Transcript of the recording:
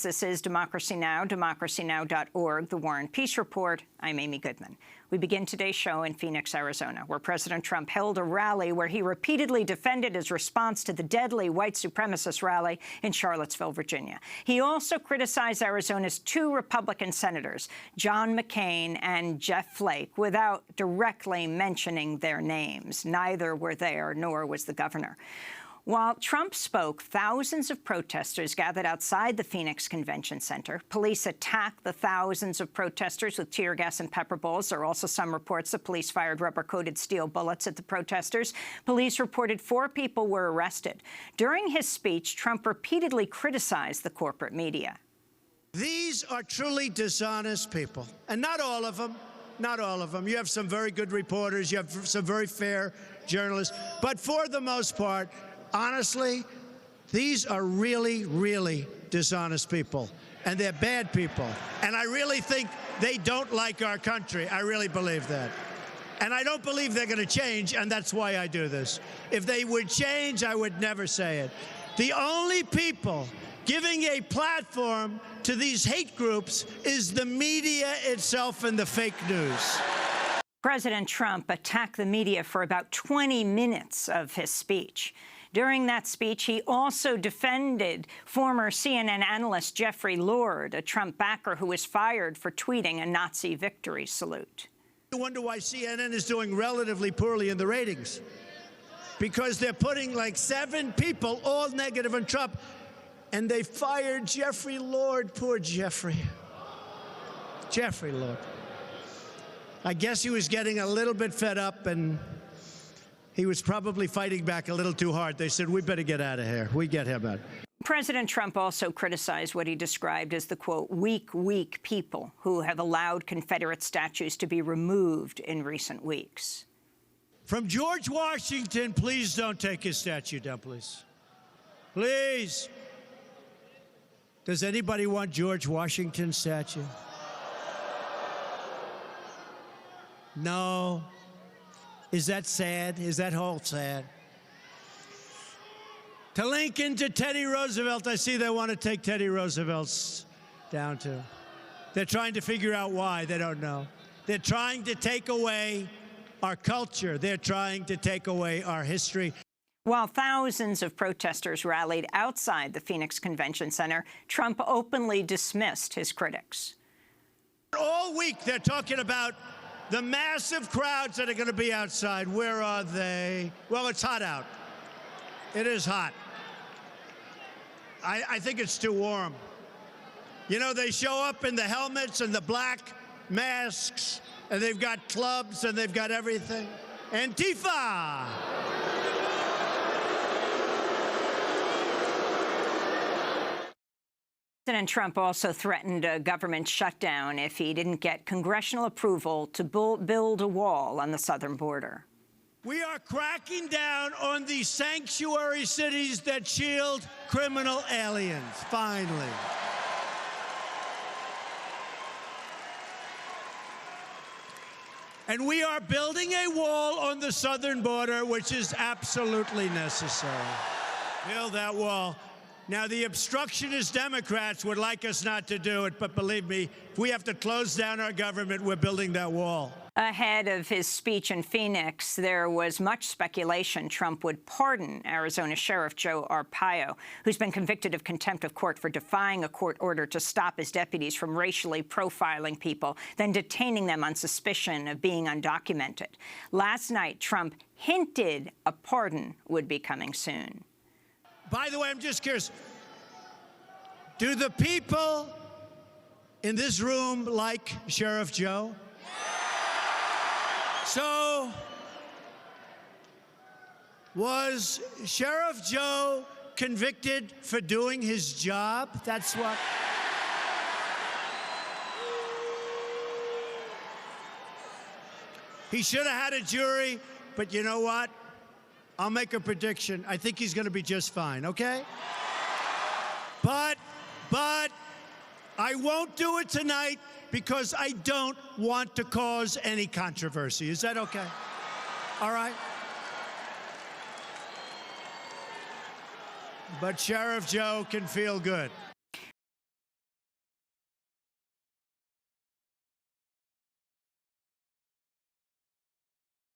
This is Democracy Now!, democracynow.org, The War and Peace Report. I'm Amy Goodman. We begin today's show in Phoenix, Arizona, where President Trump held a rally where he repeatedly defended his response to the deadly white supremacist rally in Charlottesville, Virginia. He also criticized Arizona's two Republican senators, John McCain and Jeff Flake, without directly mentioning their names. Neither were there, nor was the governor. While Trump spoke, thousands of protesters gathered outside the Phoenix Convention Center. Police attacked the thousands of protesters with tear gas and pepper balls. There are also some reports that police fired rubber-coated steel bullets at the protesters. Police reported 4 people were arrested. During his speech, Trump repeatedly criticized the corporate media. These are truly dishonest people, and not all of them. Not all of them. You have some very good reporters. You have some very fair journalists. But for the most part, honestly, these are really, really dishonest people, and they're bad people. And I really think they don't like our country. I really believe that. And I don't believe they're going to change, and that's why I do this. If they would change, I would never say it. The only people giving a platform to these hate groups is the media itself and the fake news. President Trump attacked the media for about 20 minutes of his speech. During that speech, he also defended former CNN analyst Jeffrey Lord, a Trump backer who was fired for tweeting a Nazi victory salute. I wonder why CNN is doing relatively poorly in the ratings. Because they're putting like 7 people, all negative on Trump, and they fired Jeffrey Lord. Poor Jeffrey. Jeffrey Lord. I guess he was getting a little bit fed up, and he was probably fighting back a little too hard. They said, we better get out of here. We get him out. President Trump also criticized what he described as the, quote, weak people who have allowed Confederate statues to be removed in recent weeks. From George Washington, please don't take his statue down, please. Please. Does anybody want George Washington's statue? No. Is that sad? Is that whole sad? To Lincoln, to Teddy Roosevelt, I see they want to take Teddy Roosevelt's down too. They're trying to figure out why. They don't know. They're trying to take away our culture. They're trying to take away our history. While thousands of protesters rallied outside the Phoenix Convention Center, Trump openly dismissed his critics. All week they're talking about the massive crowds that are going to be outside. Where are they? Well, it's hot out. It is hot. I think it's too warm. You know, they show up in the helmets and the black masks, and they've got clubs and they've got everything. Antifa! President Trump also threatened a government shutdown if he didn't get congressional approval to build a wall on the southern border. We are cracking down on the sanctuary cities that shield criminal aliens, finally. And we are building a wall on the southern border, which is absolutely necessary. Build that wall. Now, the obstructionist Democrats would like us not to do it, but believe me, if we have to close down our government, we're building that wall. Ahead of his speech in Phoenix, there was much speculation Trump would pardon Arizona Sheriff Joe Arpaio, who's been convicted of contempt of court for defying a court order to stop his deputies from racially profiling people, then detaining them on suspicion of being undocumented. Last night, Trump hinted a pardon would be coming soon. By the way, I'm just curious, do the people in this room like Sheriff Joe? So, was Sheriff Joe convicted for doing his job? That's what... He should have had a jury, but you know what? I'll make a prediction. I think he's going to be just fine, okay? But I won't do it tonight because I don't want to cause any controversy. Is that okay? All right? But Sheriff Joe can feel good.